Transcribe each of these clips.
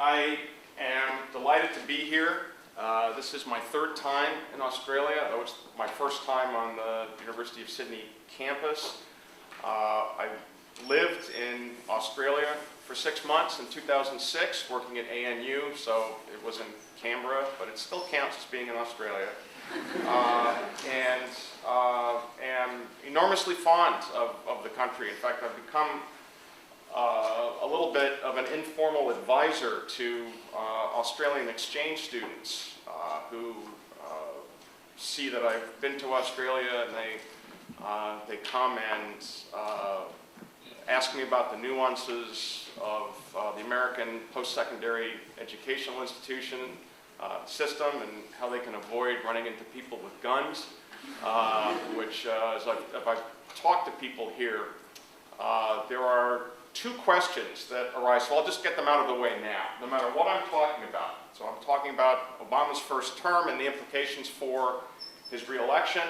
I am delighted to be here. This is my third time in Australia, though it's my first time on the University of Sydney campus. I lived in Australia for 6 months in 2006, working at ANU, so it was in Canberra, but it still counts as being in Australia. And am enormously fond of the country. In fact, I've become a little bit of an informal advisor to Australian exchange students who see that I've been to Australia, and they come and ask me about the nuances of the American post-secondary educational institution system and how they can avoid running into people with guns, which as I've talked to people here, there are two questions that arise, so I'll just get them out of the way now, no matter what I'm talking about. So I'm talking about Obama's first term and the implications for his re-election,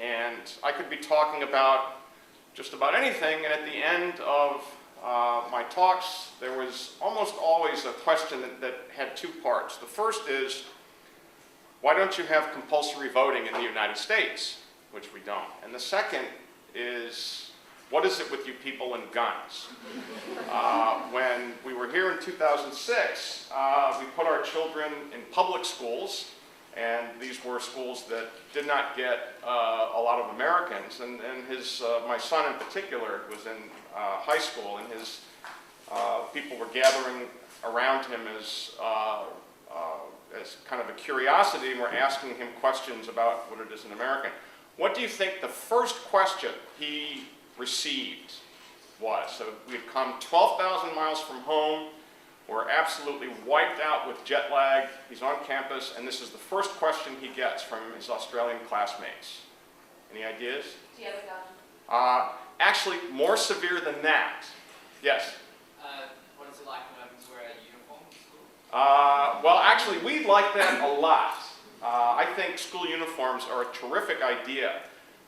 and I could be talking about just about anything, and at the end of my talks, there was almost always a question that had two parts. The first is, why don't you have compulsory voting in the United States? Which we don't. And the second is, what is it with you people and guns? When we were here in 2006, we put our children in public schools, and these were schools that did not get a lot of Americans. And my son in particular was in high school, and his people were gathering around him as kind of a curiosity, and were asking him questions about what it is in American. What do you think the first question he received was? So we had come 12,000 miles from home. We're absolutely wiped out with jet lag. He's on campus, and this is the first question he gets from his Australian classmates. Any ideas? Do you have a gun? Actually, more severe than that. Yes? What is it like when I wear a uniform in school? Well, actually, we like that a lot. I think school uniforms are a terrific idea.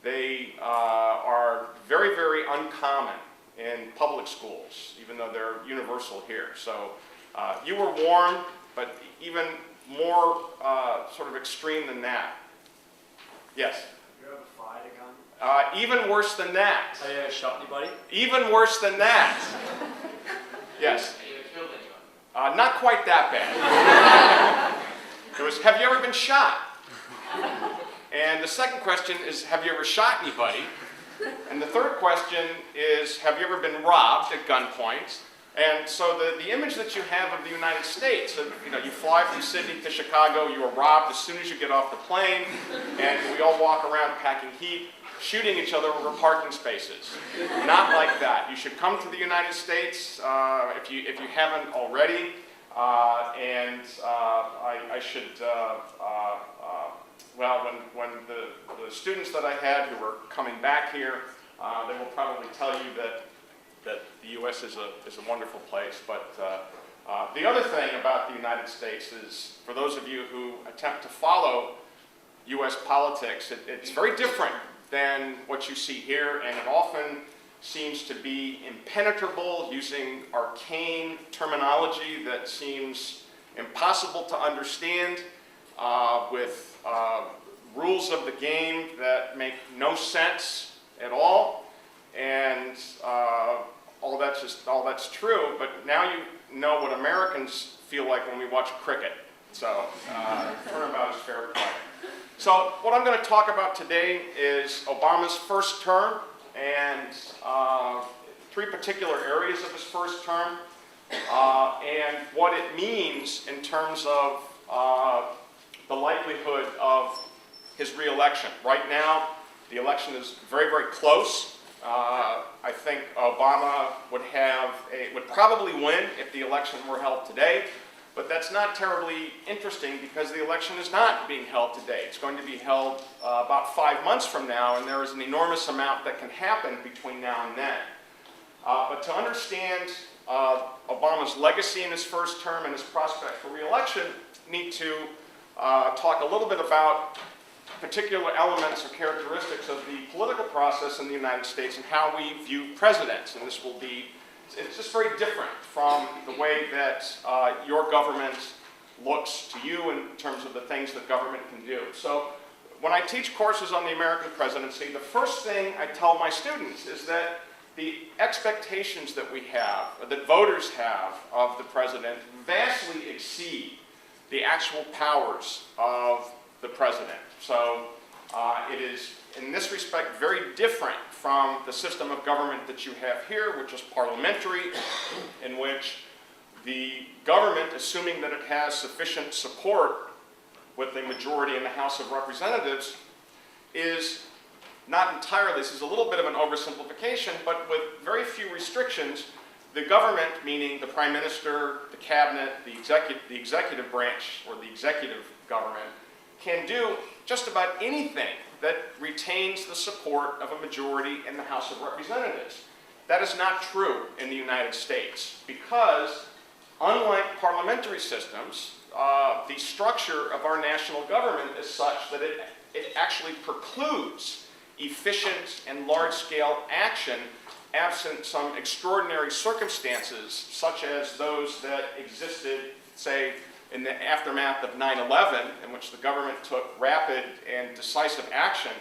They are very, very uncommon in public schools, even though they're universal here. So you were warned, but even more sort of extreme than that. Yes? You ever fired a gun? Even worse than that. Have you ever shot anybody? Even worse than that. Yes? Have you ever killed anyone? Not quite that bad. It was, have you ever been shot? And the second question is, have you ever shot anybody? And the third question is, have you ever been robbed at gunpoint? And so the image that you have of the United States, you fly from Sydney to Chicago, you are robbed as soon as you get off the plane, and we all walk around packing heat, shooting each other over parking spaces. Not like that. You should come to the United States if you haven't already, and I should. Well, when the students that I had who were coming back here, they will probably tell you that the U.S. is a wonderful place. But the other thing about the United States is, for those of you who attempt to follow U.S. politics, it's very different than what you see here, and it often seems to be impenetrable, using arcane terminology that seems impossible to understand, with rules of the game that make no sense at all, and all that's true. But now you know what Americans feel like when we watch cricket. So turnabout is fair play. So what I'm going to talk about today is Obama's first term and three particular areas of his first term, and what it means in terms of the likelihood of his re-election. Right now, the election is very, very close. I think Obama would probably win if the election were held today, but that's not terribly interesting because the election is not being held today. It's going to be held about 5 months from now, and there is an enormous amount that can happen between now and then. But to understand Obama's legacy in his first term and his prospect for re-election, need to talk a little bit about particular elements or characteristics of the political process in the United States and how we view presidents. And this will be it's just very different from the way that your government looks to you in terms of the things that government can do. So when I teach courses on the American presidency, the first thing I tell my students is that the expectations that we have, or that voters have of the president, vastly exceed the actual powers of the president. So it is, in this respect, very different from the system of government that you have here, which is parliamentary, in which the government, assuming that it has sufficient support with the majority in the House of Representatives, is not entirely, this is a little bit of an oversimplification, but with very few restrictions, the government, meaning the Prime Minister, the Cabinet, the executive branch, or the executive government, can do just about anything that retains the support of a majority in the House of Representatives. That is not true in the United States because, unlike parliamentary systems, the structure of our national government is such that it actually precludes efficient and large-scale action absent some extraordinary circumstances, such as those that existed, say, in the aftermath of 9/11, in which the government took rapid and decisive action.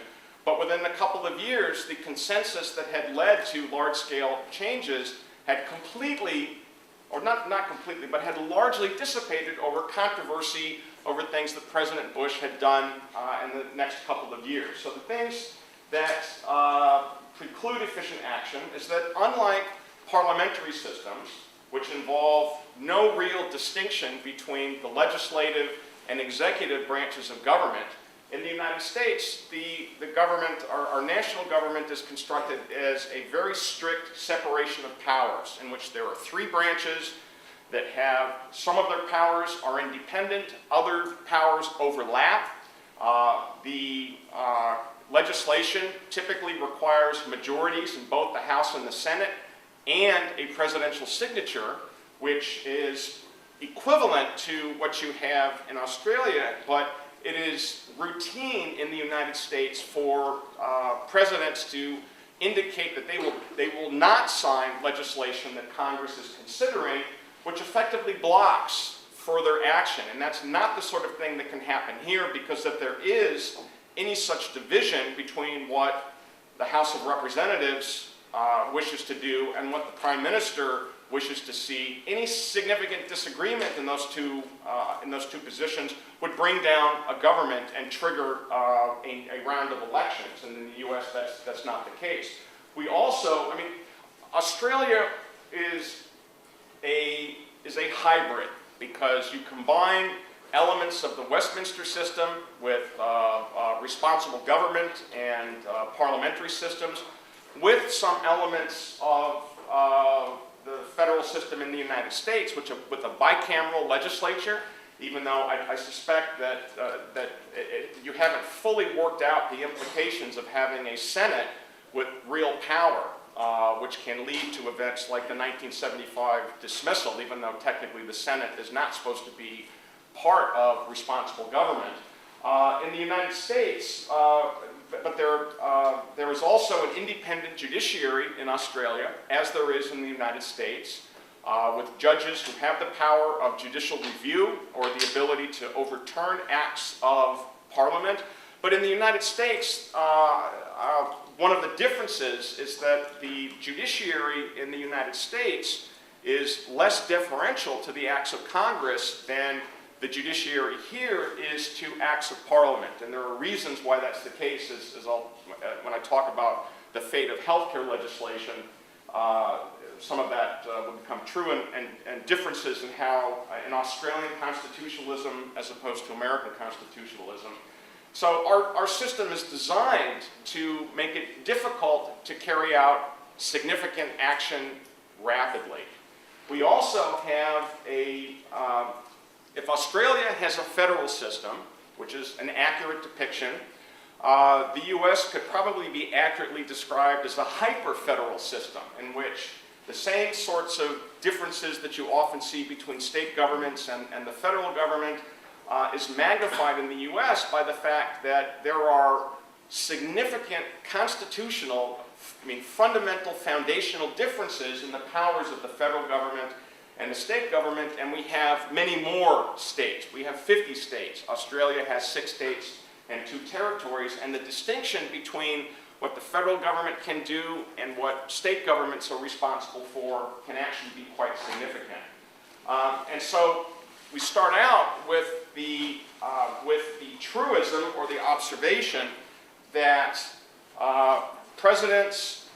But within a couple of years, the consensus that had led to large-scale changes had completely, or not completely, but had largely dissipated over controversy over things that President Bush had done in the next couple of years. So the things that preclude efficient action is that, unlike parliamentary systems, which involve no real distinction between the legislative and executive branches of government, in the United States, the government, our national government, is constructed as a very strict separation of powers, in which there are three branches that have, some of their powers are independent, other powers overlap. The legislation typically requires majorities in both the House and the Senate and a presidential signature, which is equivalent to what you have in Australia, but it is routine in the United States for presidents to indicate that they will not sign legislation that Congress is considering, which effectively blocks further action. And that's not the sort of thing that can happen here, because if there is any such division between what the House of Representatives wishes to do and what the Prime Minister wishes to see, any significant disagreement in those two positions would bring down a government and trigger a round of elections. And in the U.S., that's not the case. We also, I mean, Australia is a hybrid, because you combine elements of the Westminster system with responsible government and parliamentary systems with some elements of the federal system in the United States, with a bicameral legislature, even though I suspect that you haven't fully worked out the implications of having a Senate with real power, which can lead to events like the 1975 dismissal, even though technically the Senate is not supposed to be part of responsible government. In the United States, but there is also an independent judiciary in Australia, as there is in the United States, with judges who have the power of judicial review or the ability to overturn acts of Parliament. But in the United States, one of the differences is that the judiciary in the United States is less deferential to the acts of Congress than the judiciary here is to acts of Parliament. And there are reasons why that's the case, when I talk about the fate of healthcare legislation, some of that will become true, and differences in how, in Australian constitutionalism as opposed to American constitutionalism. So our system is designed to make it difficult to carry out significant action rapidly. We also have if Australia has a federal system, which is an accurate depiction, the US could probably be accurately described as a hyper-federal system, in which the same sorts of differences that you often see between state governments and the federal government is magnified in the US by the fact that there are significant constitutional, fundamental foundational differences in the powers of the federal government and the state government, and we have many more states. We have 50 states. Australia has 6 states and 2 territories, and the distinction between what the federal government can do and what state governments are responsible for can actually be quite significant. And so we start out with the truism or the observation that presidents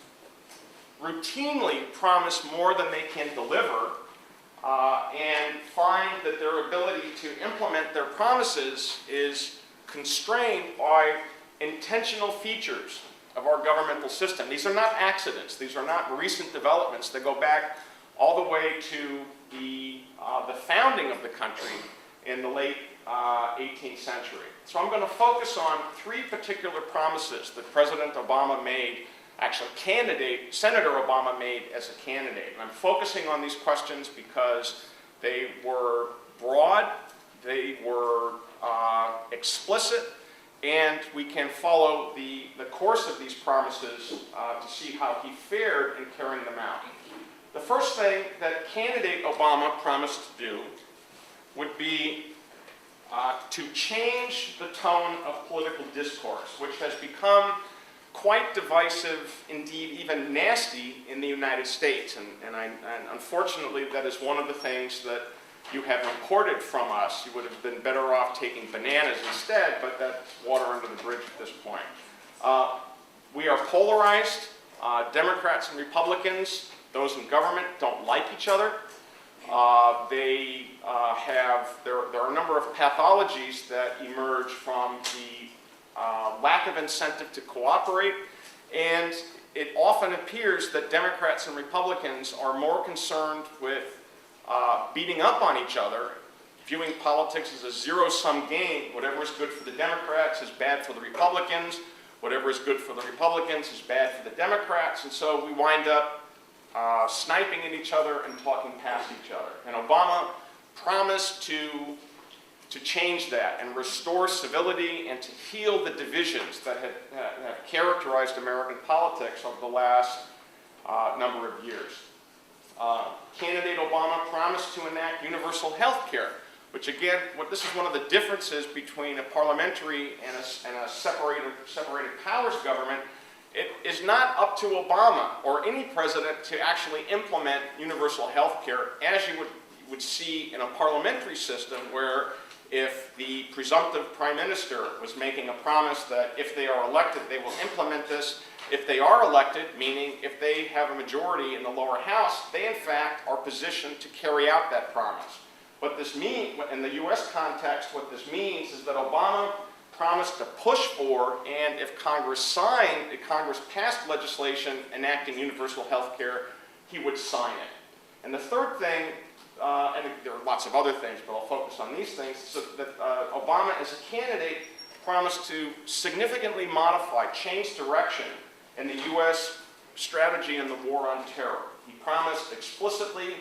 routinely promise more than they can deliver, and find that their ability to implement their promises is constrained by intentional features of our governmental system. These are not accidents. These are not recent developments that go back all the way to the founding of the country in the late 18th century. So I'm going to focus on 3 particular promises that President Obama made, actually Senator Obama made as a candidate. And I'm focusing on these questions because they were broad, they were explicit, and we can follow the course of these promises to see how he fared in carrying them out. The first thing that candidate Obama promised to do would be to change the tone of political discourse, which has become quite divisive, indeed even nasty, in the United States. And unfortunately, that is one of the things that you have imported from us. You would have been better off taking bananas instead, but that's water under the bridge at this point. We are polarized. Democrats and Republicans, those in government, don't like each other. There are a number of pathologies that emerge from the lack of incentive to cooperate, and it often appears that Democrats and Republicans are more concerned with beating up on each other, viewing politics as a zero-sum game. Whatever is good for the Democrats is bad for the Republicans. Whatever is good for the Republicans is bad for the Democrats, and so we wind up sniping at each other and talking past each other. And Obama promised to change that and restore civility and to heal the divisions that have characterized American politics over the last number of years. Candidate Obama promised to enact universal health care, which again, this is one of the differences between a parliamentary and a separated powers government. It is not up to Obama or any president to actually implement universal health care, as you would see in a parliamentary system, where if the presumptive prime minister was making a promise that if they are elected, they will implement this. If they are elected, meaning if they have a majority in the lower house, they in fact are positioned to carry out that promise. What this means, in the U.S. context, what this means is that Obama promised to push for, and if Congress passed legislation enacting universal health care, he would sign it. And the third thing, and there are lots of other things, but I'll focus on these things, so that Obama as a candidate promised to significantly change direction in the U.S. strategy in the war on terror. He promised explicitly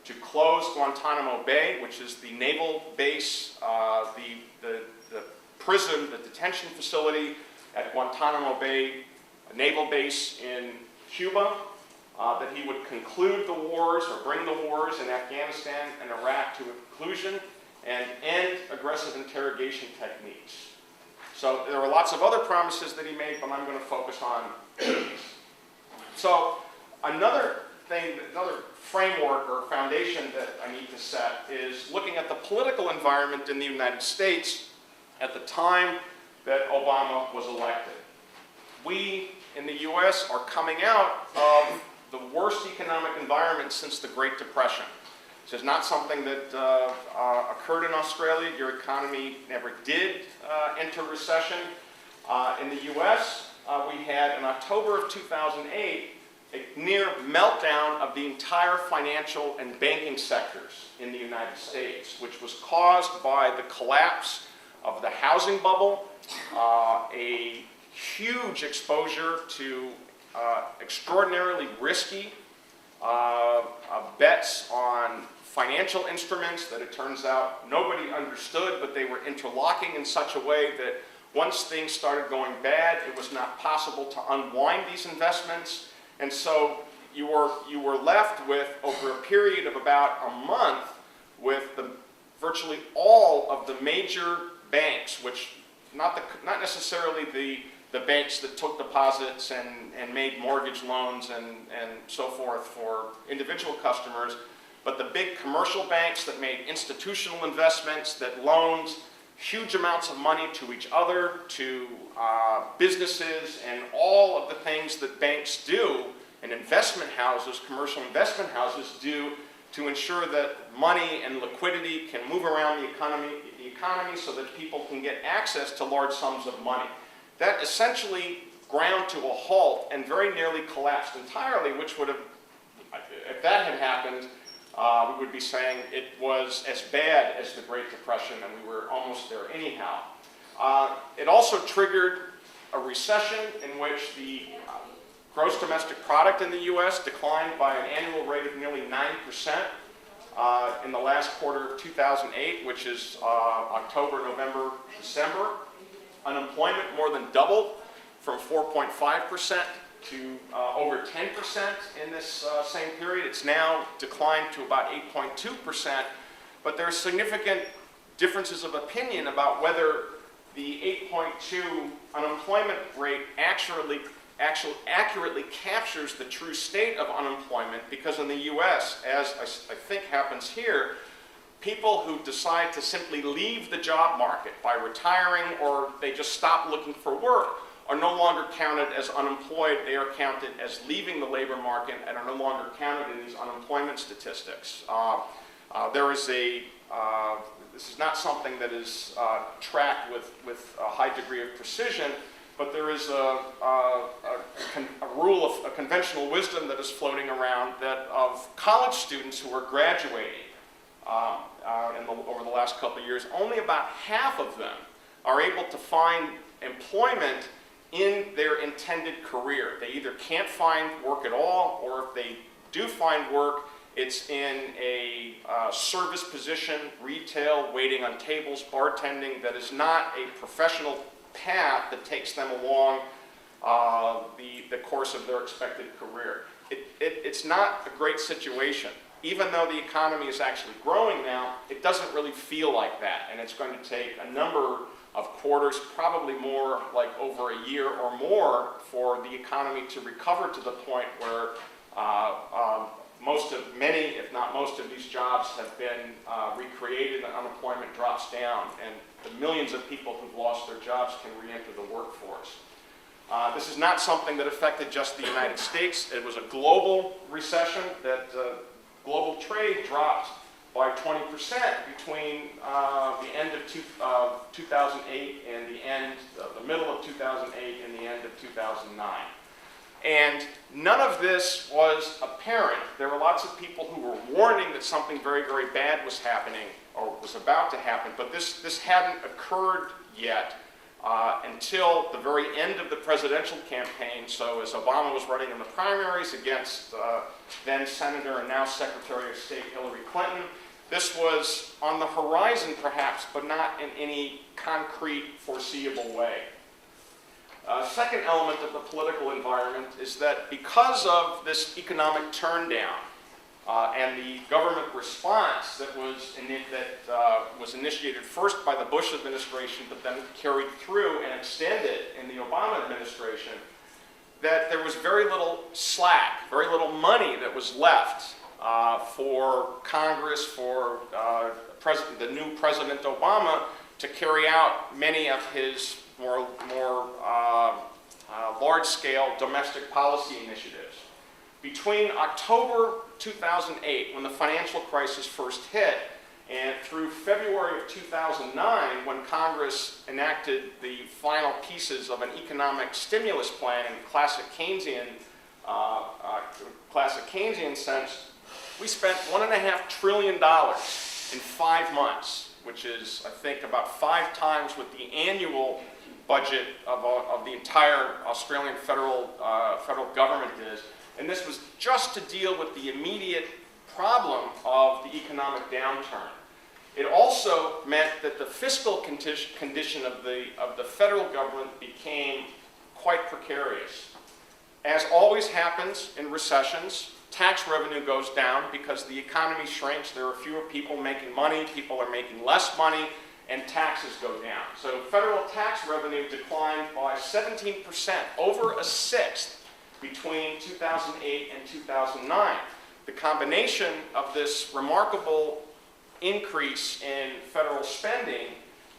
to close Guantanamo Bay, which is the naval base, the prison, the detention facility at Guantanamo Bay, a naval base in Cuba, that he would conclude the wars or bring the wars in Afghanistan and Iraq to a conclusion and end aggressive interrogation techniques. So there are lots of other promises that he made, but I'm going to focus on these. So another framework or foundation that I need to set is looking at the political environment in the United States at the time that Obama was elected. We in the U.S. are coming out of the worst economic environment since the Great Depression. This is not something that occurred in Australia. Your economy never did enter recession. In the U.S., we had, in October of 2008, a near meltdown of the entire financial and banking sectors in the United States, which was caused by the collapse of the housing bubble, a huge exposure to extraordinarily risky bets on financial instruments that it turns out nobody understood, but they were interlocking in such a way that Once things started going bad, it was not possible to unwind these investments, and so you were left with, over a period of about a month, with virtually all of the major banks, which not necessarily the banks that took deposits and made mortgage loans and so forth for individual customers, but the big commercial banks that made institutional investments, that loaned huge amounts of money to each other, to businesses, and all of the things that banks do and investment houses, commercial investment houses do to ensure that money and liquidity can move around the economy so that people can get access to large sums of money. That essentially ground to a halt and very nearly collapsed entirely, which would have, if that had happened, we would be saying it was as bad as the Great Depression, and we were almost there anyhow. It also triggered a recession in which the gross domestic product in the U.S. declined by an annual rate of nearly 9% in the last quarter of 2008, which is October, November, December. Unemployment more than doubled from 4.5% to over 10% in this same period. It's now declined to about 8.2%, but there are significant differences of opinion about whether the 8.2 unemployment rate accurately captures the true state of unemployment, because in the U.S., as I think happens here, people who decide to simply leave the job market by retiring, or they just stop looking for work, are no longer counted as unemployed. They are counted as leaving the labor market and are no longer counted in these unemployment statistics. This is not something that is tracked with a high degree of precision, but there is a rule of a conventional wisdom that is floating around, that of college students who are graduating over the last couple of years, only about half of them are able to find employment in their intended career. They either can't find work at all, or if they do find work, it's in a service position, retail, waiting on tables, bartending, that is not a professional path that takes them along the course of their expected career. It's not a great situation. Even though the economy is actually growing now, it doesn't really feel like that, and it's going to take a number of quarters, probably more like over a year or more, for the economy to recover to the point where many, if not most of these jobs have been recreated and unemployment drops down, and the millions of people who've lost their jobs can re-enter the workforce. This is not something that affected just the United States. It was a global recession that global trade dropped by 20% between the end of 2008 and the middle of 2008 and the end of 2009. And none of this was apparent. There were lots of people who were warning that something very, very bad was happening or was about to happen, but this hadn't occurred yet until the very end of the presidential campaign. So as Obama was running in the primaries against then Senator and now Secretary of State Hillary Clinton, this was on the horizon perhaps, but not in any concrete, foreseeable way. Second element of the political environment is that because of this economic turndown and the government response that was initiated first by the Bush administration, but then carried through and extended in the Obama administration, that there was very little slack, very little money that was left for Congress, for the new President Obama to carry out many of his more large-scale domestic policy initiatives. Between October 2008, when the financial crisis first hit, and through February of 2009, when Congress enacted the final pieces of an economic stimulus plan in classic Keynesian sense, we spent $1.5 trillion in 5 months, which is, I think, about 5 times what the annual budget of the entire Australian federal government is. And this was just to deal with the immediate problem of the economic downturn. It also meant that the fiscal condition of the federal government became quite precarious. As always happens in recessions, tax revenue goes down because the economy shrinks, there are fewer people making money, people are making less money, and taxes go down. So federal tax revenue declined by 17%, over a sixth, between 2008 and 2009. The combination of this remarkable increase in federal spending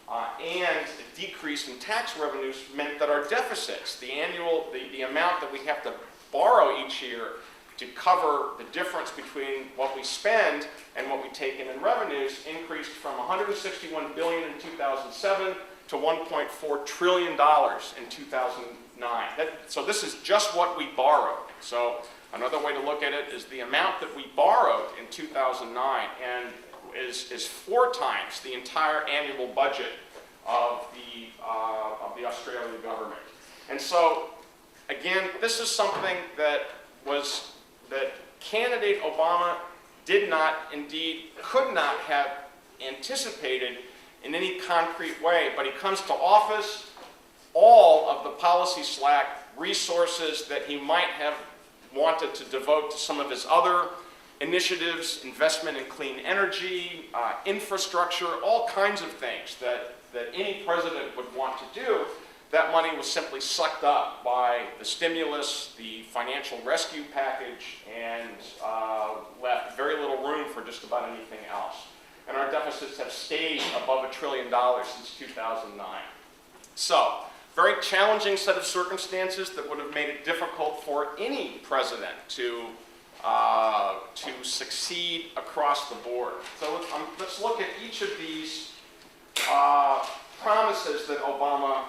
and a decrease in tax revenues meant that our deficits, the amount that we have to borrow each year to cover the difference between what we spend and what we take in revenues, increased from $161 billion in 2007 to $1.4 trillion in 2009. So this is just what we borrowed. So another way to look at it is the amount that we borrowed in 2009 and is 4 times the entire annual budget of the Australian government. And so, again, this is something that candidate Obama did not, indeed, could not have anticipated in any concrete way. But he comes to office, all of the policy slack, resources that he might have wanted to devote to some of his other initiatives, investment in clean energy, infrastructure, all kinds of things that any president would want to do, that money was simply sucked up by the stimulus, the financial rescue package, and left very little room for just about anything else. And our deficits have stayed above $1 trillion since 2009. So, very challenging set of circumstances that would have made it difficult for any president to succeed across the board. So let's look at each of these promises that Obama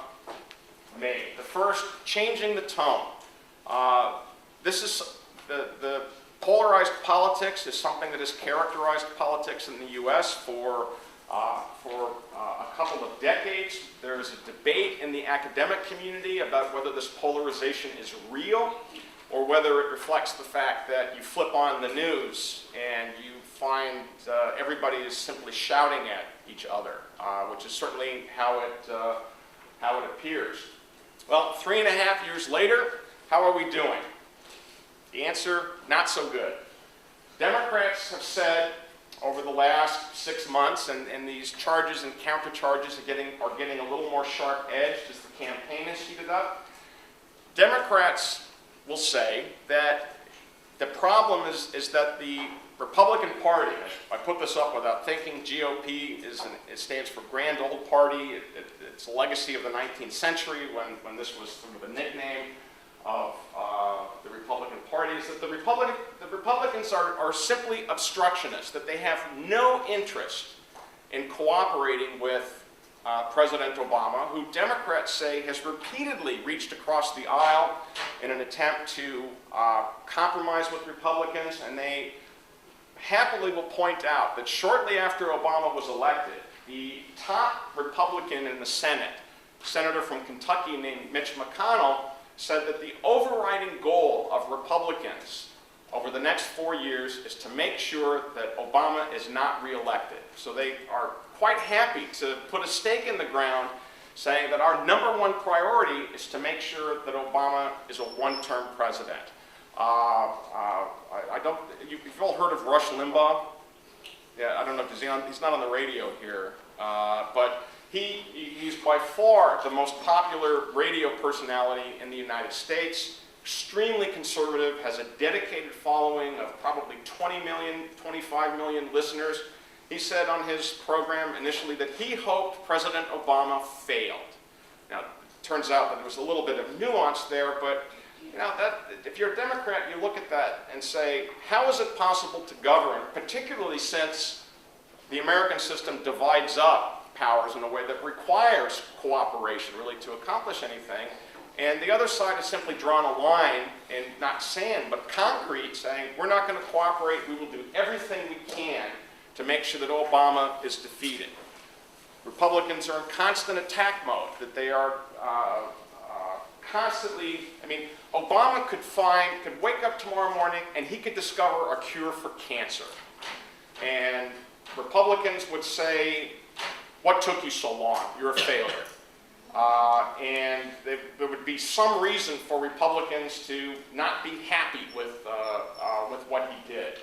made. The first, changing the tone. This is the polarized politics is something that has characterized politics in the U.S. for a couple of decades. There's a debate in the academic community about whether this polarization is real or whether it reflects the fact that you flip on the news and you find everybody is simply shouting at each other, which is certainly how it appears. Well, 3.5 years later, how are we doing? The answer, not so good. Democrats have said over the last 6 months, and these charges and countercharges are getting a little more sharp-edged as the campaign has heated up. Democrats will say that the problem is that the Republican Party, I put this up without thinking, GOP it stands for Grand Old Party. It's a legacy of the 19th century when this was sort of a nickname of the Republican Party, is that the Republicans are simply obstructionists, that they have no interest in cooperating with President Obama, who Democrats say has repeatedly reached across the aisle in an attempt to compromise with Republicans, and they happily will point out that shortly after Obama was elected, the top Republican in the Senate, Senator from Kentucky named Mitch McConnell, said that the overriding goal of Republicans over the next 4 years is to make sure that Obama is not reelected. So they are quite happy to put a stake in the ground saying that our #1 priority is to make sure that Obama is a one-term president. You've all heard of Rush Limbaugh? Yeah, I don't know, he's not on the radio here, but he's by far the most popular radio personality in the United States, extremely conservative, has a dedicated following of probably 20 million, 25 million listeners. He said on his program initially that he hoped President Obama failed. Now, it turns out that there was a little bit of nuance there, but if you're a Democrat, you look at that and say, how is it possible to govern, particularly since the American system divides up powers in a way that requires cooperation really to accomplish anything, and the other side has simply drawn a line in not sand but concrete, saying we're not going to cooperate, we will do everything we can to make sure that Obama is defeated. Republicans are in constant attack mode, that they are constantly, Obama could wake up tomorrow morning and he could discover a cure for cancer. and Republicans would say, "What took you so long? You're a failure." And there would be some reason for Republicans to not be happy with what he did.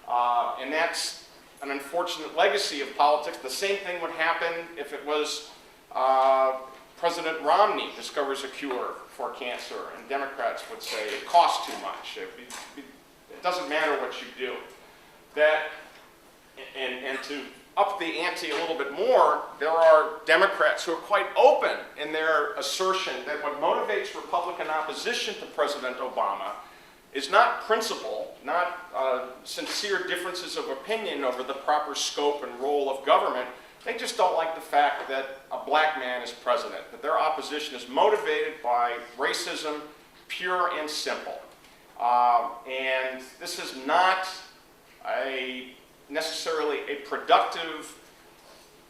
And that's an unfortunate legacy of politics. The same thing would happen if it was President Romney discovers a cure for cancer, and Democrats would say it costs too much. It doesn't matter what you do. And to up the ante a little bit more, there are Democrats who are quite open in their assertion that what motivates Republican opposition to President Obama is not principle, not sincere differences of opinion over the proper scope and role of government. They just don't like the fact that a black man is president, that their opposition is motivated by racism, pure and simple. And this is not necessarily a productive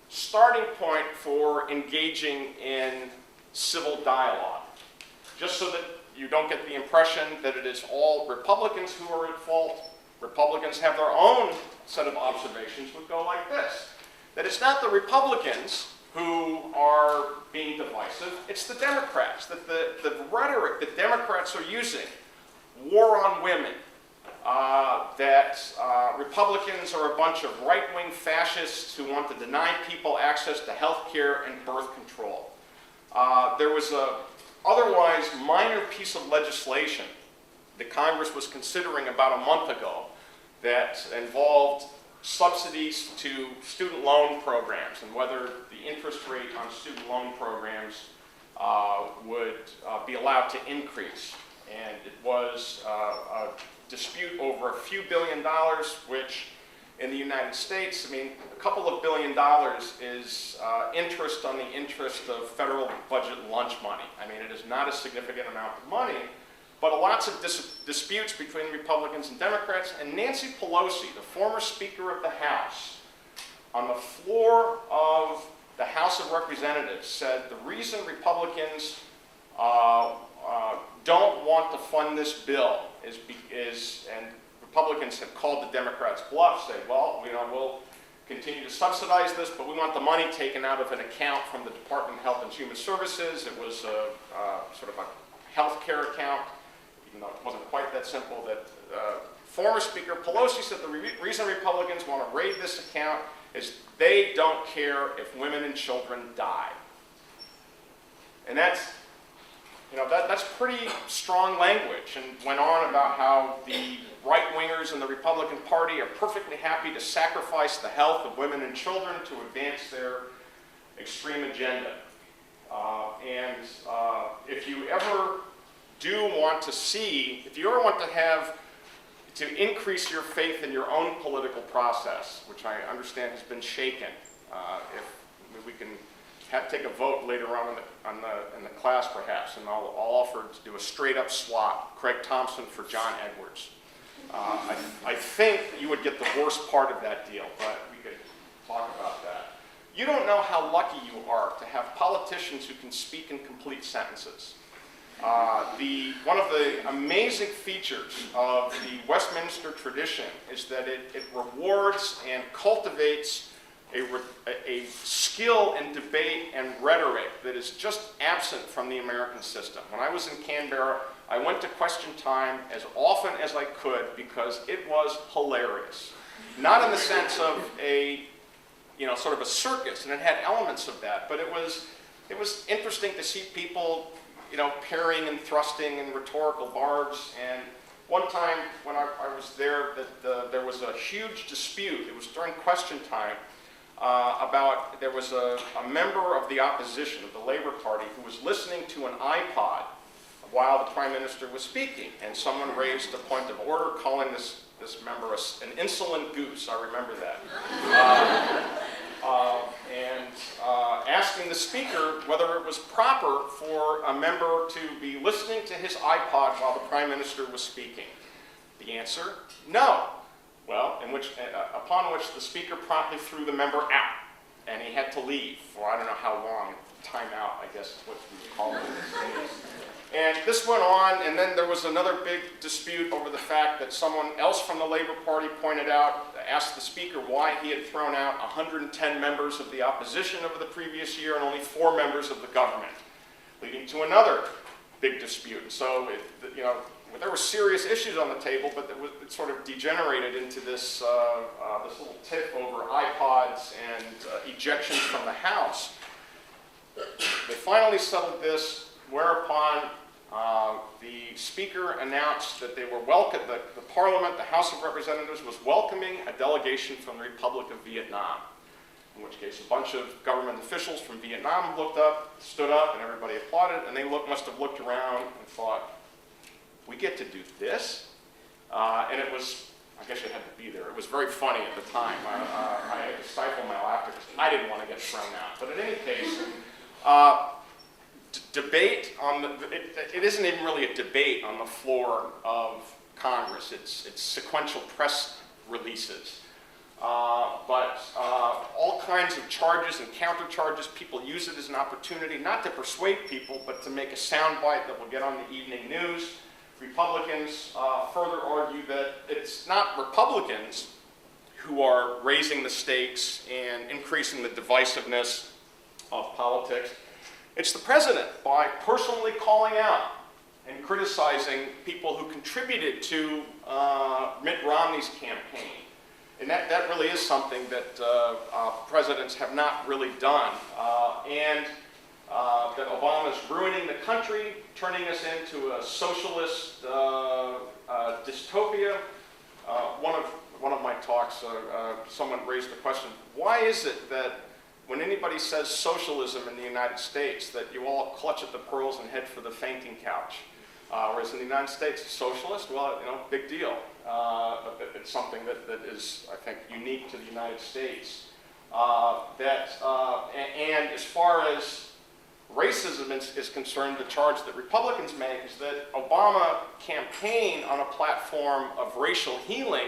starting point for engaging in civil dialogue. Just so that you don't get the impression that it is all Republicans who are at fault. Republicans have their own set of observations, would go like this. That it's not the Republicans who are being divisive, it's the Democrats. That the rhetoric that Democrats are using, war on women, that Republicans are a bunch of right-wing fascists who want to deny people access to health care and birth control. There was a otherwise minor piece of legislation that Congress was considering about a month ago that involved subsidies to student loan programs and whether the interest rate on student loan programs would be allowed to increase. And it was a dispute over a few $billion, which in the United States, I mean, a couple of $1 billion is interest on the interest of federal budget lunch money. I mean, it is not a significant amount of money, but lots of disputes between Republicans and Democrats. And Nancy Pelosi, the former Speaker of the House, on the floor of the House of Representatives said the reason Republicans don't want to fund this bill is and Republicans have called the Democrats bluff, say, well, we'll continue to subsidize this, but we want the money taken out of an account from the Department of Health and Human Services. It was sort of a health care account, even though it wasn't quite that simple. That former Speaker Pelosi said the reason Republicans want to raid this account is they don't care if women and children die. And that's pretty strong language, and went on about how the right-wingers in the Republican Party are perfectly happy to sacrifice the health of women and children to advance their extreme agenda. If you ever want to increase your faith in your own political process, which I understand has been shaken, if we can take a vote later on in the class, perhaps, and I'll offer to do a straight-up swap, Craig Thompson for John Edwards. I think you would get the worst part of that deal, but we could talk about that. You don't know how lucky you are to have politicians who can speak in complete sentences. One of the amazing features of the Westminster tradition is that it rewards and cultivates a skill in debate and rhetoric that is just absent from the American system. When I was in Canberra, I went to question time as often as I could because it was hilarious. Not in the sense of sort of a circus, and it had elements of that, but it was interesting to see people, parrying and thrusting and rhetorical barbs. And one time when I was there, there was a huge dispute. It was during question time. There was a member of the opposition, of the Labour Party, who was listening to an iPod while the Prime Minister was speaking, and someone raised a point of order calling this member an insolent goose. I remember that. Asking the Speaker whether it was proper for a member to be listening to his iPod while the Prime Minister was speaking. The answer, no. Well, upon which the Speaker promptly threw the member out, and he had to leave for I don't know how long. Time out, I guess is what we call it. And this went on, and then there was another big dispute over the fact that someone else from the Labor Party asked the Speaker why he had thrown out 110 members of the opposition over the previous year and only 4 members of the government, leading to another big dispute. So, there were serious issues on the table, but it sort of degenerated into this little tiff over iPods and ejections from the House. They finally settled this, whereupon the Speaker announced that the Parliament, the House of Representatives, was welcoming a delegation from the Republic of Vietnam. In which case, a bunch of government officials from Vietnam stood up, and everybody applauded, and they must have looked around and thought, we get to do this? And it was, I guess you had to be there. It was very funny at the time. I had to stifle my laughter because I didn't want to get thrown out. But in any case, debate on it isn't even really a debate on the floor of Congress. It's sequential press releases. But all kinds of charges and counter-charges, people use it as an opportunity not to persuade people, but to make a soundbite that will get on the evening news. Republicans further argue that it's not Republicans who are raising the stakes and increasing the divisiveness of politics. It's the president, by personally calling out and criticizing people who contributed to Mitt Romney's campaign. And that really is something that presidents have not really done. That Obama's ruining the country, turning us into a socialist dystopia. One of my talks, someone raised the question, why is it that when anybody says socialism in the United States, that you all clutch at the pearls and head for the fainting couch? Whereas in the United States, socialist, well, big deal. It's something that is, I think, unique to the United States. And as far as racism is concerned, the charge that Republicans make is that Obama campaigned on a platform of racial healing,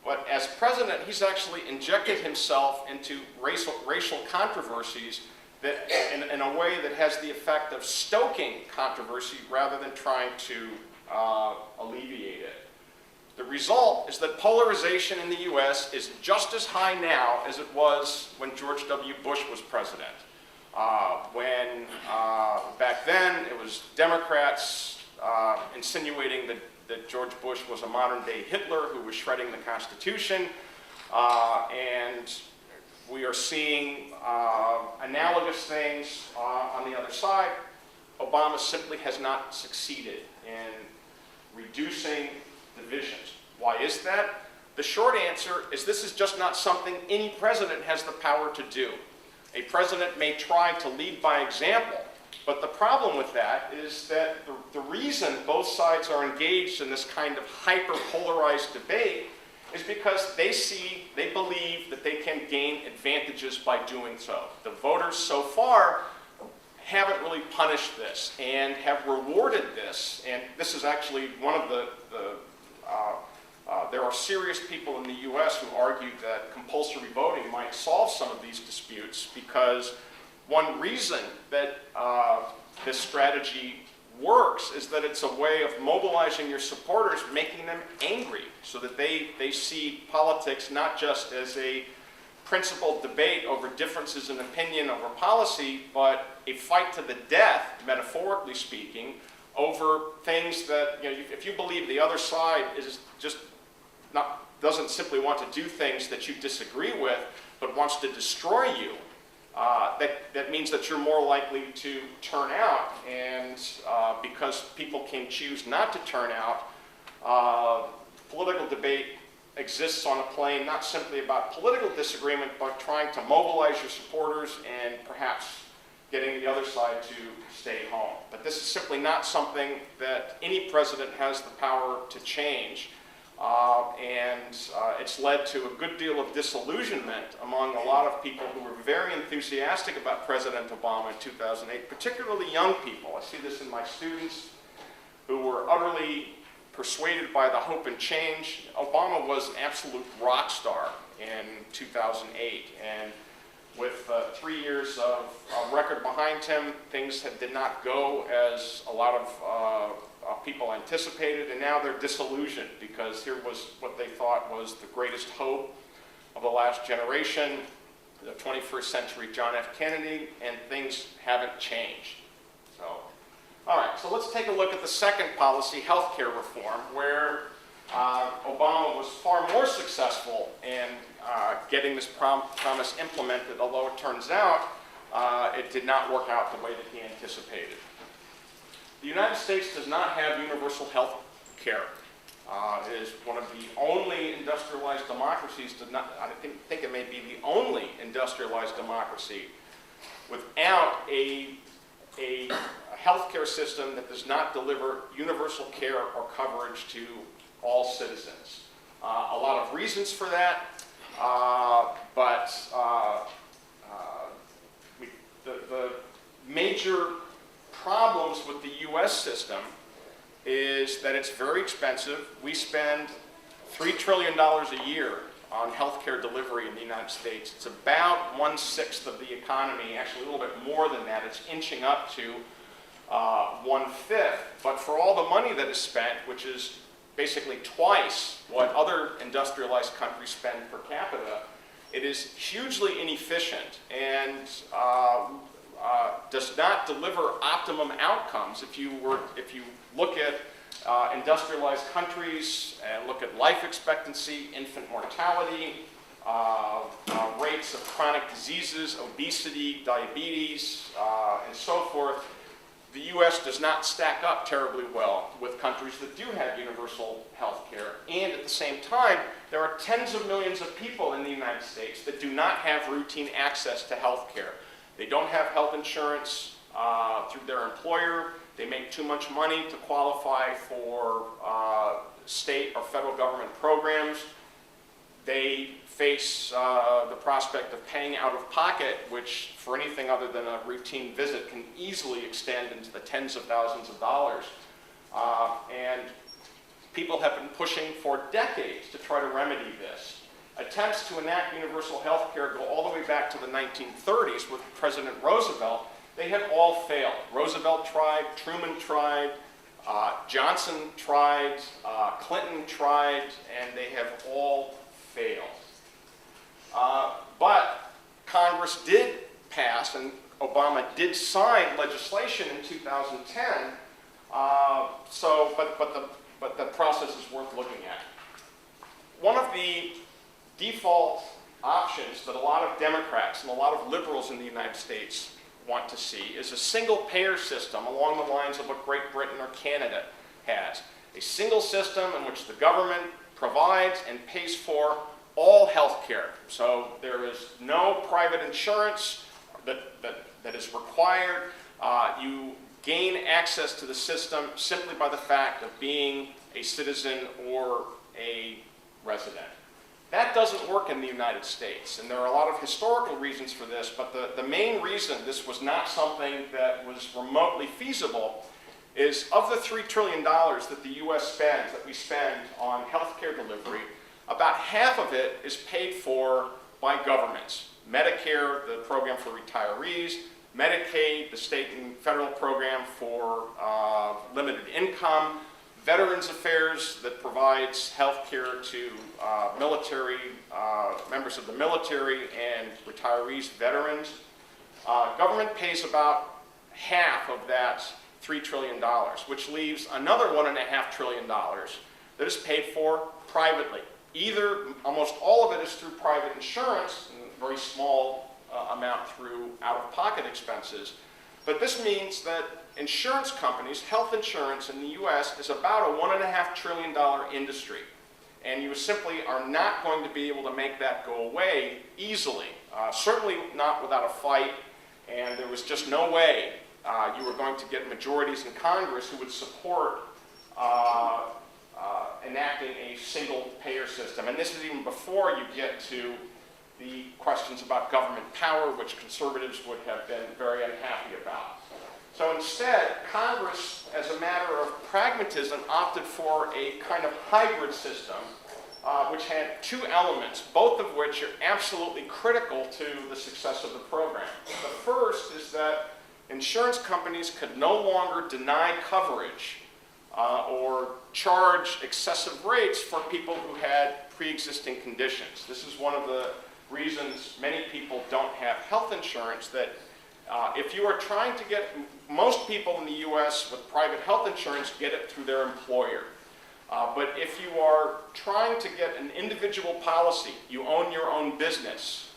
but as president, he's actually injected himself into racial controversies that, in a way that has the effect of stoking controversy rather than trying to alleviate it. The result is that polarization in the U.S. is just as high now as it was when George W. Bush was president. Back then it was Democrats insinuating that George Bush was a modern-day Hitler who was shredding the Constitution, and we are seeing analogous things on the other side. Obama simply has not succeeded in reducing divisions. Why is that? The short answer is this is just not something any president has the power to do. A president may try to lead by example, but the problem with that is that the reason both sides are engaged in this kind of hyper-polarized debate is because they believe that they can gain advantages by doing so. The voters so far haven't really punished this and have rewarded this, and this is actually one of there are serious people in the U.S. who argue that compulsory voting might solve some of these disputes, because one reason that this strategy works is that it's a way of mobilizing your supporters, making them angry, so that they see politics not just as a principled debate over differences in opinion over policy, but a fight to the death, metaphorically speaking, over things that, if you believe the other side is just doesn't simply want to do things that you disagree with, but wants to destroy you, that means that you're more likely to turn out, and because people can choose not to turn out, political debate exists on a plane not simply about political disagreement, but trying to mobilize your supporters and perhaps getting the other side to stay home. But this is simply not something that any president has the power to change. It's led to a good deal of disillusionment among a lot of people who were very enthusiastic about President Obama in 2008, particularly young people. I see this in my students who were utterly persuaded by the hope and change. Obama was an absolute rock star in 2008, and with 3 years of record behind him, things did not go as a lot of people anticipated, and now they're disillusioned because here was what they thought was the greatest hope of the last generation, the 21st century John F. Kennedy, and things haven't changed. So, all right, so let's take a look at the second policy, healthcare reform, where Obama was far more successful in getting this promise implemented, although it turns out it did not work out the way that he anticipated. The United States does not have universal health care. It is one of the only industrialized democracies, I think it may be the only industrialized democracy without a healthcare system that does not deliver universal care or coverage to all citizens. A lot of reasons for that, but the major problems with the U.S. system is that it's very expensive. We spend $3 trillion a year on healthcare delivery in the United States. It's about 1/6 of the economy, actually a little bit more than that. It's inching up to 1/5. But for all the money that is spent, which is basically twice what other industrialized countries spend per capita, it is hugely inefficient and does not deliver optimum outcomes. If you look at industrialized countries and look at life expectancy, infant mortality, rates of chronic diseases, obesity, diabetes, and so forth, the U.S. does not stack up terribly well with countries that do have universal health care. And at the same time, there are tens of millions of people in the United States that do not have routine access to health care. They don't have health insurance through their employer. They make too much money to qualify for state or federal government programs. They face the prospect of paying out of pocket, which for anything other than a routine visit can easily extend into the tens of thousands of dollars. And people have been pushing for decades to try to remedy this. Attempts to enact universal health care go all the way back to the 1930s with President Roosevelt. They have all failed. Roosevelt tried, Truman tried, Johnson tried, Clinton tried, and they have all failed. But Congress did pass, and Obama did sign legislation in 2010. But the process is worth looking at. One of the default options that a lot of Democrats and a lot of liberals in the United States want to see is a single-payer system along the lines of what Great Britain or Canada has. A single system in which the government provides and pays for all health care. So there is no private insurance that is required. You gain access to the system simply by the fact of being a citizen or a resident. That doesn't work in the United States, and there are a lot of historical reasons for this, but the main reason this was not something that was remotely feasible is of the $3 trillion that the U.S. spends, that we spend on healthcare delivery, about half of it is paid for by governments. Medicare, the program for retirees, Medicaid, the state and federal program for limited income, Veterans Affairs that provides health care to military, members of the military and retirees, veterans. Government pays about half of that $3 trillion, which leaves another $1.5 trillion that is paid for privately. Either, almost all of it is through private insurance, and a very small amount through out-of-pocket expenses. But this means that insurance companies, health insurance in the U.S. is about a $1.5 trillion industry. And you simply are not going to be able to make that go away easily. Certainly not without a fight, and there was just no way you were going to get majorities in Congress who would support enacting a single-payer system. And this is even before you get to the questions about government power, which conservatives would have been very unhappy about. So instead, Congress, as a matter of pragmatism, opted for a kind of hybrid system which had two elements, both of which are absolutely critical to the success of the program. The first is that insurance companies could no longer deny coverage or charge excessive rates for people who had pre-existing conditions. This is one of the reasons many people don't have health insurance, that if you are trying to get, most people in the US with private health insurance get it through their employer. But if you are trying to get an individual policy, you own your own business,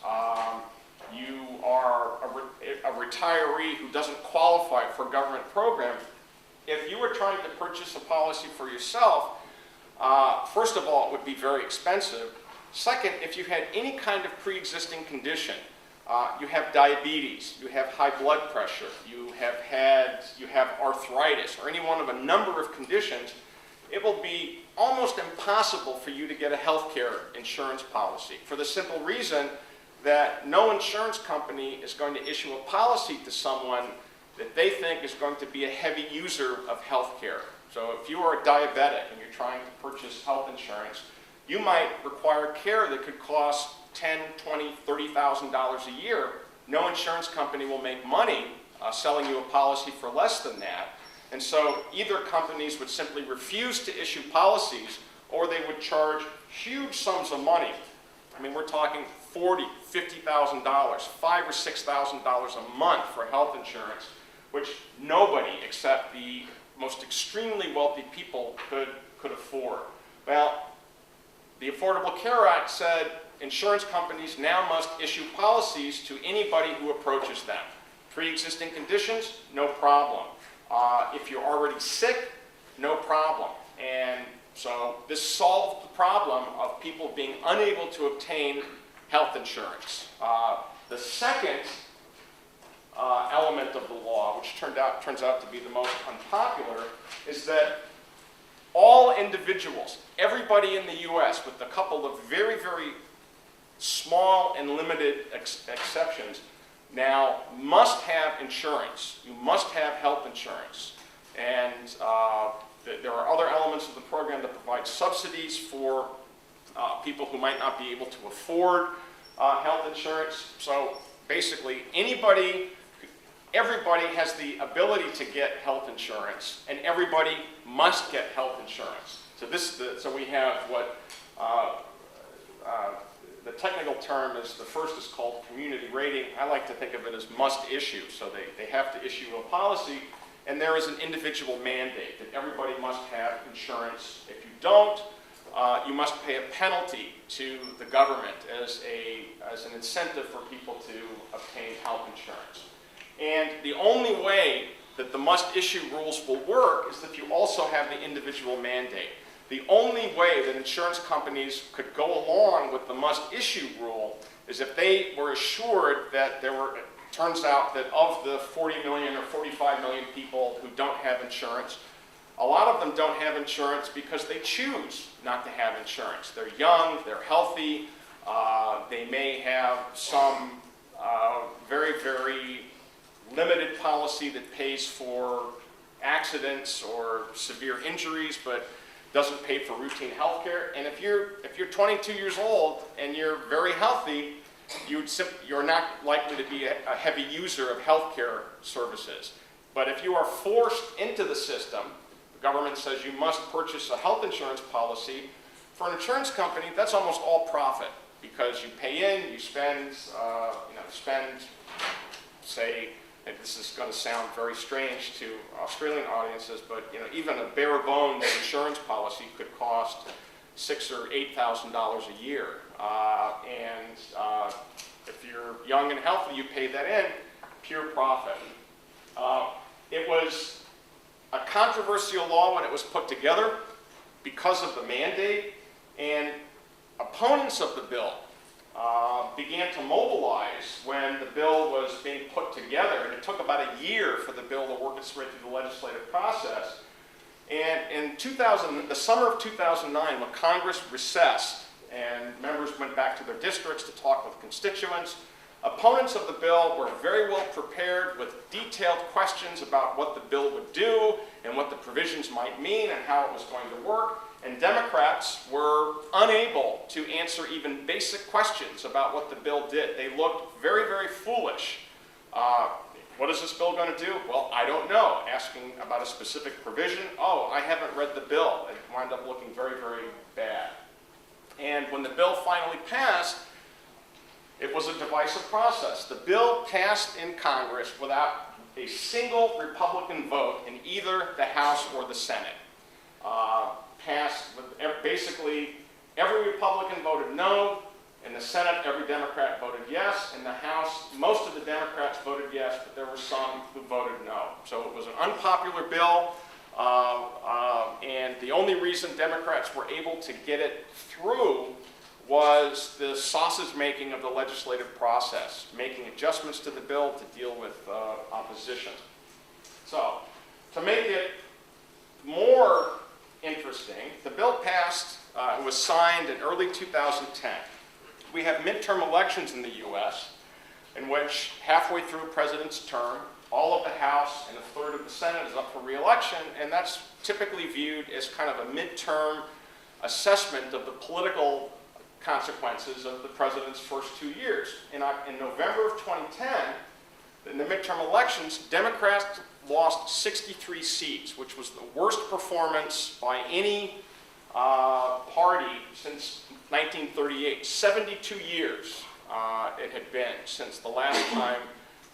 you are a retiree who doesn't qualify for a government program, if you were trying to purchase a policy for yourself, first of all, it would be very expensive. Second, if you had any kind of pre-existing condition, you have diabetes, you have high blood pressure, you have arthritis, or any one of a number of conditions, it will be almost impossible for you to get a health care insurance policy, for the simple reason that no insurance company is going to issue a policy to someone that they think is going to be a heavy user of health care. So if you are a diabetic and you're trying to purchase health insurance, you might require care that could cost $10,000, $20,000, $30,000 a year. No insurance company will make money selling you a policy for less than that. And so either companies would simply refuse to issue policies, or they would charge huge sums of money. I mean, we're talking $40,000, $50,000, $5,000 or $6,000 a month for health insurance, which nobody except the most extremely wealthy people could afford. Well, the Affordable Care Act said insurance companies now must issue policies to anybody who approaches them. Pre-existing conditions, no problem. If you're already sick, no problem. And so this solved the problem of people being unable to obtain health insurance. The second element of the law, which turns out to be the most unpopular, is that all individuals, everybody in the US, with a couple of very, very small and limited exceptions, now must have insurance. You must have health insurance. And there are other elements of the program that provide subsidies for people who might not be able to afford health insurance. So basically, everybody has the ability to get health insurance, and everybody must get health insurance. So we have what the technical term is, the first is called community rating. I like to think of it as must issue. So they have to issue a policy, and there is an individual mandate that everybody must have insurance. If you don't, you must pay a penalty to the government as an incentive for people to obtain health insurance. And the only way that the must-issue rules will work is if you also have the individual mandate. The only way that insurance companies could go along with the must-issue rule is if they were assured that it turns out that of the 40 million or 45 million people who don't have insurance, a lot of them don't have insurance because they choose not to have insurance. They're young, they're healthy, they may have some very, very limited policy that pays for accidents or severe injuries, but doesn't pay for routine health care. And if you're 22 years old and you're very healthy, you're not likely to be a heavy user of health care services. But if you are forced into the system, the government says you must purchase a health insurance policy. For an insurance company, that's almost all profit, because you pay in, you spend, say, and this is going to sound very strange to Australian audiences, but even a bare bones insurance policy could cost $6,000 or $8,000 a year. If you're young and healthy, you pay that in, pure profit. It was a controversial law when it was put together because of the mandate, and opponents of the bill began to mobilize when the bill was being put together, and it took about a year for the bill to work its way through the legislative process. And in the summer of 2009, when Congress recessed and members went back to their districts to talk with constituents, opponents of the bill were very well prepared with detailed questions about what the bill would do and what the provisions might mean and how it was going to work. And Democrats were unable to answer even basic questions about what the bill did. They looked very, very foolish. What is this bill going to do? Well, I don't know. Asking about a specific provision, oh, I haven't read the bill. It wound up looking very, very bad. And when the bill finally passed, it was a divisive process. The bill passed in Congress without a single Republican vote in either the House or the Senate. Passed with basically every Republican voted no. In the Senate, every Democrat voted yes. In the House, most of the Democrats voted yes, but there were some who voted no. So it was an unpopular bill, and the only reason Democrats were able to get it through was the sausage making of the legislative process, making adjustments to the bill to deal with opposition. So, to make it more interesting, the bill passed, it was signed in early 2010. We have midterm elections in the U.S. in which halfway through a president's term, all of the House and a third of the Senate is up for re-election, and that's typically viewed as kind of a midterm assessment of the political consequences of the president's first 2 years. In November of 2010, in the midterm elections, Democrats lost 63 seats, which was the worst performance by any party since 1938. 72 years it had been since the last time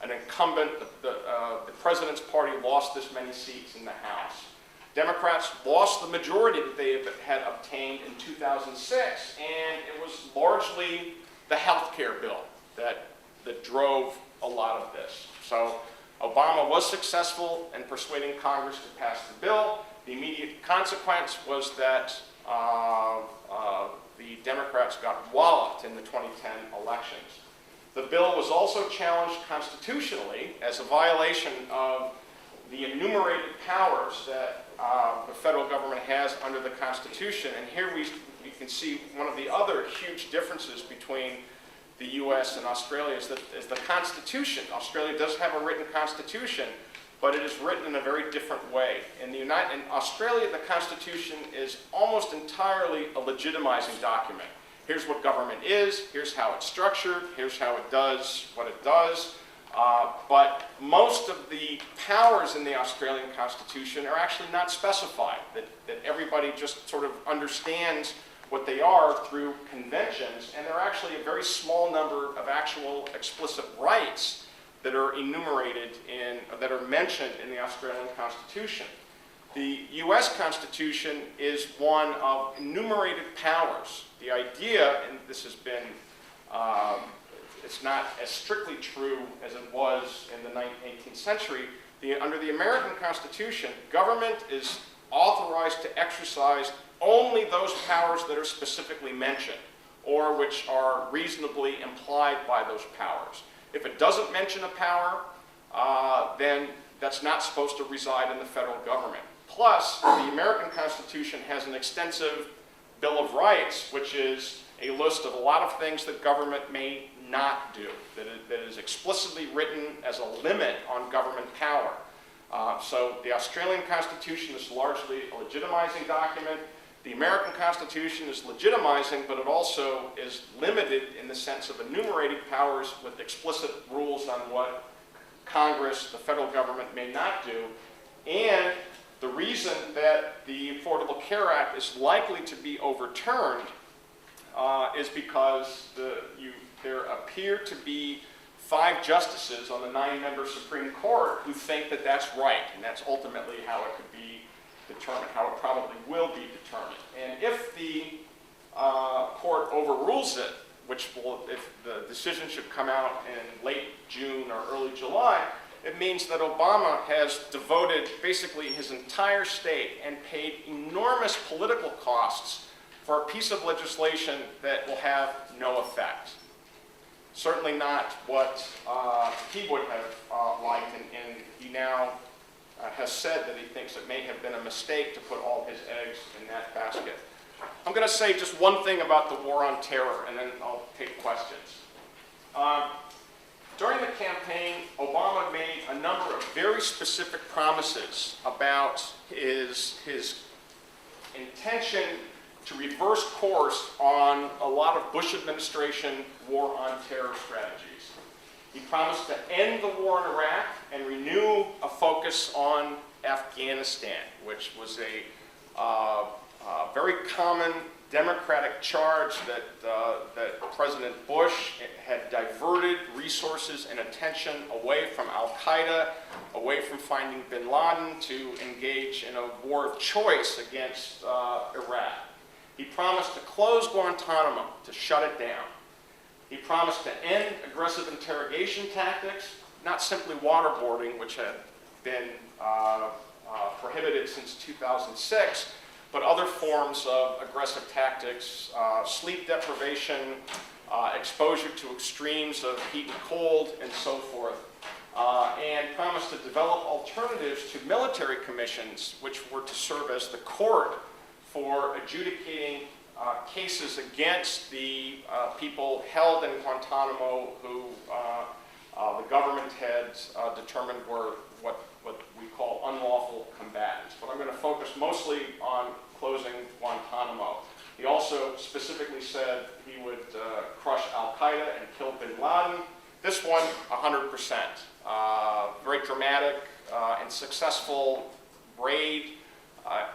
an incumbent, the president's party, lost this many seats in the House. Democrats lost the majority that they had obtained in 2006, and it was largely the health care bill that drove a lot of this. So Obama was successful in persuading Congress to pass the bill. The immediate consequence was that the Democrats got walloped in the 2010 elections. The bill was also challenged constitutionally as a violation of the enumerated powers that the federal government has under the Constitution. And here we can see one of the other huge differences between the U.S. and Australia is the Constitution. Australia does have a written Constitution, but it is written in a very different way. In Australia, the Constitution is almost entirely a legitimizing document. Here's what government is, here's how it's structured, here's how it does what it does. But most of the powers in the Australian Constitution are actually not specified, that everybody just sort of understands what they are through conventions, and there are actually a very small number of actual explicit rights that are enumerated that are mentioned in the Australian Constitution. The U.S. Constitution is one of enumerated powers. The idea, and this has been, it's not as strictly true as it was in the 18th century. Under the American Constitution, government is authorized to exercise only those powers that are specifically mentioned, or which are reasonably implied by those powers. If it doesn't mention a power, then that's not supposed to reside in the federal government. Plus, the American Constitution has an extensive Bill of Rights, which is a list of a lot of things that government may not do, that is explicitly written as a limit on government power. So the Australian Constitution is largely a legitimizing document. The American Constitution is legitimizing, but it also is limited in the sense of enumerating powers with explicit rules on what Congress, the federal government, may not do. And the reason that the Affordable Care Act is likely to be overturned is because there appear to be 5 justices on the 9-member Supreme Court who think that that's right, and that's ultimately how it could be determined, how it probably will be determined. And if the court overrules it, which will, if the decision should come out in late June or early July, it means that Obama has devoted basically his entire state and paid enormous political costs for a piece of legislation that will have no effect. Certainly not what he would have liked, and he now has said that he thinks it may have been a mistake to put all his eggs in that basket. I'm going to say just one thing about the war on terror, and then I'll take questions. During the campaign, Obama made a number of very specific promises about his intention to reverse course on a lot of Bush administration war on terror strategies. He promised to end the war in Iraq and renew a focus on Afghanistan, which was a very common Democratic charge that President Bush had diverted resources and attention away from al-Qaeda, away from finding bin Laden, to engage in a war of choice against Iraq. He promised to close Guantanamo, to shut it down. He promised to end aggressive interrogation tactics, not simply waterboarding, which had been prohibited since 2006, but other forms of aggressive tactics, sleep deprivation, exposure to extremes of heat and cold, and so forth, and promised to develop alternatives to military commissions, which were to serve as the court for adjudicating cases against the people held in Guantanamo who the government had determined were what we call unlawful combatants. But I'm going to focus mostly on closing Guantanamo. He also specifically said he would crush al-Qaeda and kill bin Laden. This one, 100%. Very dramatic and successful raid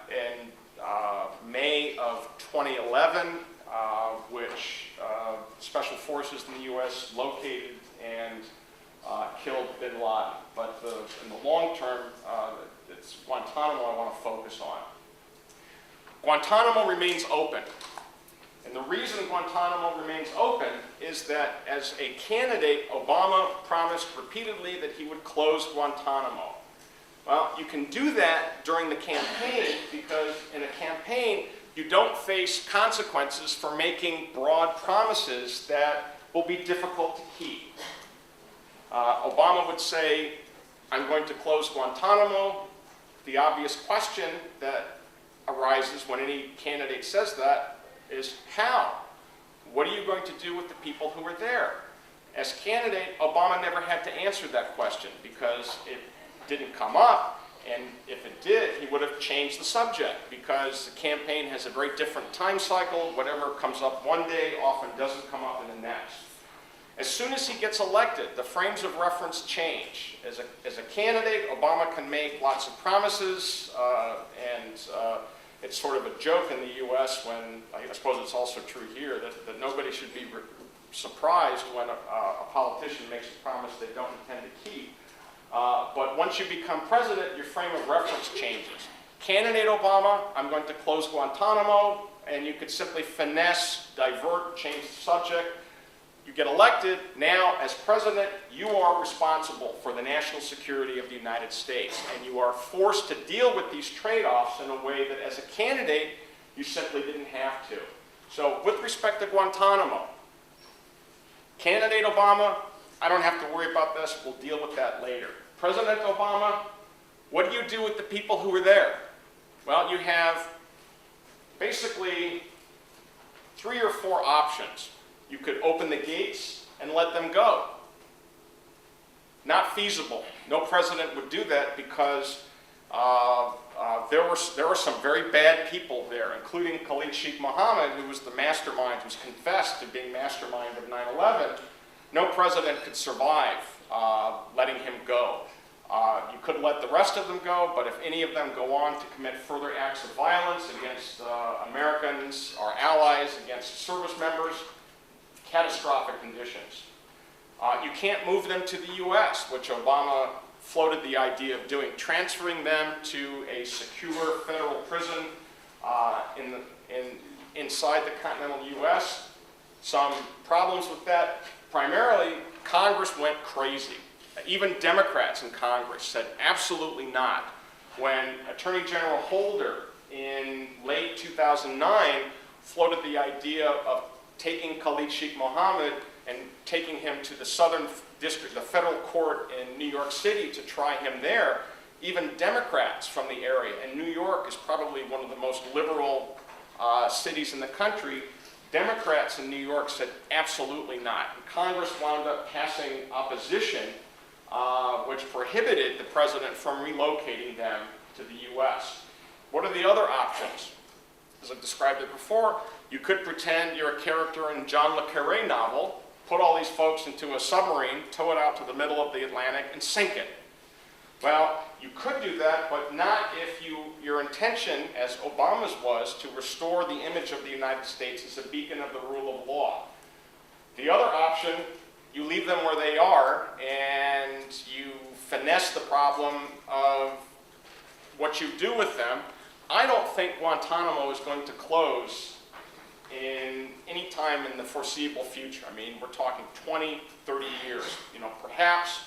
in May of 2011, which special forces in the U.S. located and killed bin Laden. But in the long term, it's Guantanamo I want to focus on. Guantanamo remains open. And the reason Guantanamo remains open is that as a candidate, Obama promised repeatedly that he would close Guantanamo. Well, you can do that during the campaign because in a campaign, you don't face consequences for making broad promises that will be difficult to keep. Obama would say, I'm going to close Guantanamo. The obvious question that arises when any candidate says that is how? What are you going to do with the people who are there? As candidate, Obama never had to answer that question because it didn't come up, and if it did, he would have changed the subject because the campaign has a very different time cycle. Whatever comes up one day often doesn't come up in the next. As soon as he gets elected, the frames of reference change. As a candidate, Obama can make lots of promises, and it's sort of a joke in the U.S. when, I suppose it's also true here, that nobody should be surprised when a politician makes a promise they don't intend to keep. But once you become president, your frame of reference changes. Candidate Obama, I'm going to close Guantanamo, and you could simply finesse, divert, change the subject. You get elected, now as president, you are responsible for the national security of the United States, and you are forced to deal with these trade-offs in a way that as a candidate, you simply didn't have to. So with respect to Guantanamo, candidate Obama, I don't have to worry about this, we'll deal with that later. President Obama, what do you do with the people who are there? Well, you have basically 3 or 4 options. You could open the gates and let them go. Not feasible. No president would do that because there were some very bad people there, including Khalid Sheikh Mohammed, who was the mastermind, who's confessed to being mastermind of 9/11. No president could survive letting him go. You could let the rest of them go, but if any of them go on to commit further acts of violence against Americans, our allies, against service members, catastrophic conditions. You can't move them to the U.S., which Obama floated the idea of doing, transferring them to a secure federal prison inside the continental U.S. Some problems with that. Primarily, Congress went crazy. Even Democrats in Congress said absolutely not. When Attorney General Holder in late 2009 floated the idea of taking Khalid Sheikh Mohammed and taking him to the Southern District, the federal court in New York City to try him there, even Democrats from the area, and New York is probably one of the most liberal cities in the country, Democrats in New York said absolutely not. And Congress wound up passing opposition which prohibited the president from relocating them to the U.S. What are the other options? as I've described it before, you could pretend you're a character in John le Carré novel, put all these folks into a submarine, tow it out to the middle of the Atlantic, and sink it. Well, you could do that, but not if your intention, as Obama's was, to restore the image of the United States as a beacon of the rule of law. The other option, you leave them where they are, and you finesse the problem of what you do with them. I don't think Guantanamo is going to close in any time in the foreseeable future. I mean, we're talking 20, 30 years. You know, perhaps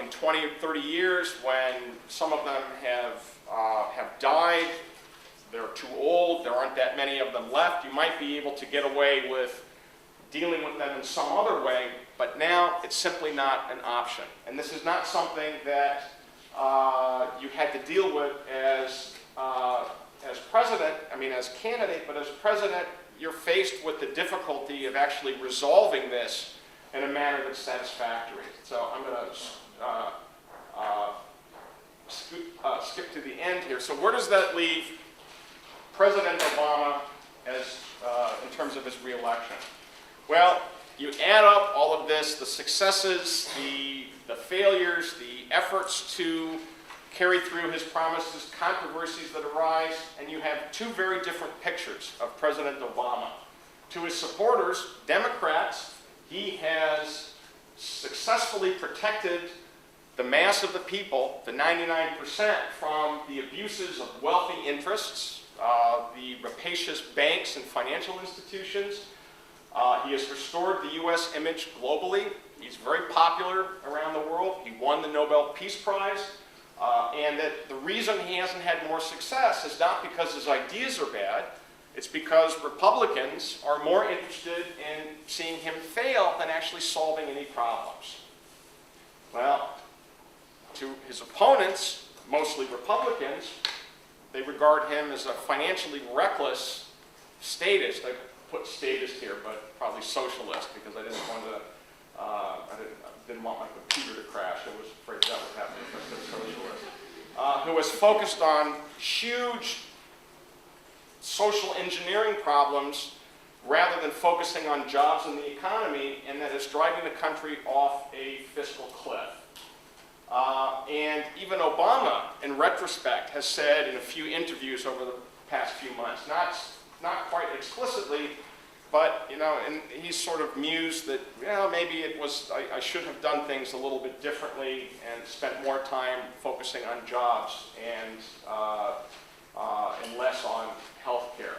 in 20 or 30 years, when some of them have died, they're too old, there aren't that many of them left, you might be able to get away with dealing with them in some other way, but now it's simply not an option. And this is not something that you had to deal with as president, I mean as candidate, but as president, you're faced with the difficulty of actually resolving this in a manner that's satisfactory. So I'm going to skip to the end here. So where does that leave President Obama as in terms of his reelection? Well, you add up all of this, the successes, the failures, the efforts to carry through his promises, controversies that arise, and you have two very different pictures of President Obama. To his supporters, Democrats, he has successfully protected the mass of the people, the 99%, from the abuses of wealthy interests, the rapacious banks and financial institutions. He has restored the U.S. image globally. He's very popular around the world. He won the Nobel Peace Prize. And that the reason he hasn't had more success is not because his ideas are bad. It's because Republicans are more interested in seeing him fail than actually solving any problems. Well, to his opponents, mostly Republicans, they regard him as a financially reckless statist. I put statist here, but probably socialist, because I didn't want to, I didn't want my computer to crash. I was afraid that would happen if I said socialist. Who was focused on huge social engineering problems rather than focusing on jobs in the economy, and that is driving the country off a fiscal cliff. And even Obama, in retrospect, has said in a few interviews over the past few months, not quite explicitly, but and he's sort of mused that maybe it was I should have done things a little bit differently and spent more time focusing on jobs and less on health care.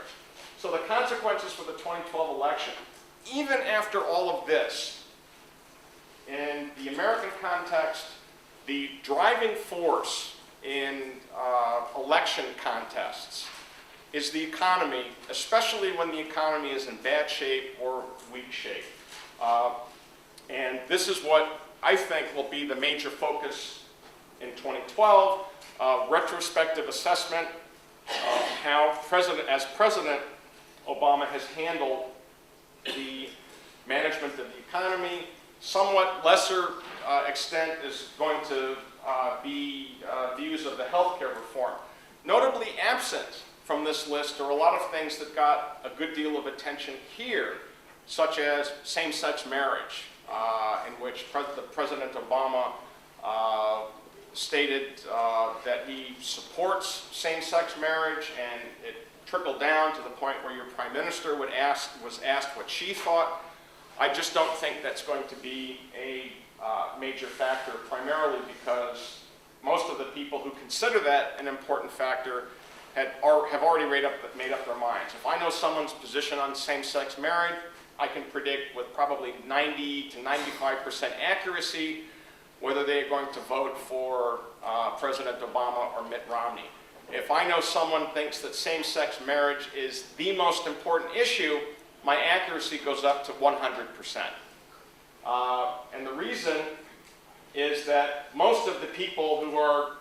So the consequences for the 2012 election, even after all of this, in the American context, the driving force in election contests is the economy, especially when the economy is in bad shape or weak shape. And this is what I think will be the major focus in 2012, retrospective assessment of how as president, Obama has handled the management of the economy. Somewhat lesser extent is going to be views of the health care reform. Notably absent from this list are a lot of things that got a good deal of attention here, such as same-sex marriage, in which President Obama stated that he supports same-sex marriage, and it trickled down to the point where your prime minister was asked what she thought. I just don't think that's going to be a major factor, primarily because most of the people who consider that an important factor have already made up their minds. If I know someone's position on same-sex marriage, I can predict with probably 90 to 95% accuracy whether they're going to vote for President Obama or Mitt Romney. If I know someone thinks that same-sex marriage is the most important issue, my accuracy goes up to 100%. And the reason is that most of the people who are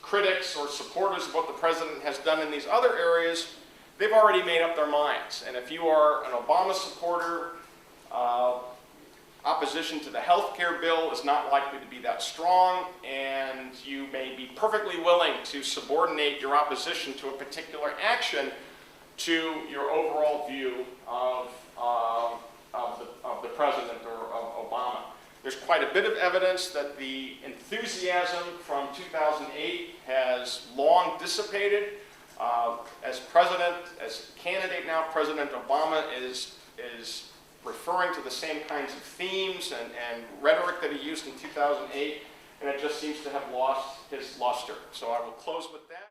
critics or supporters of what the president has done in these other areas, they've already made up their minds. And if you are an Obama supporter, opposition to the health care bill is not likely to be that strong, and you may be perfectly willing to subordinate your opposition to a particular action to your overall view of the president or of Obama. There's quite a bit of evidence that the enthusiasm from 2008 has long dissipated. As president, as candidate now, President Obama is referring to the same kinds of themes and rhetoric that he used in 2008, and it just seems to have lost his luster. So I will close with that.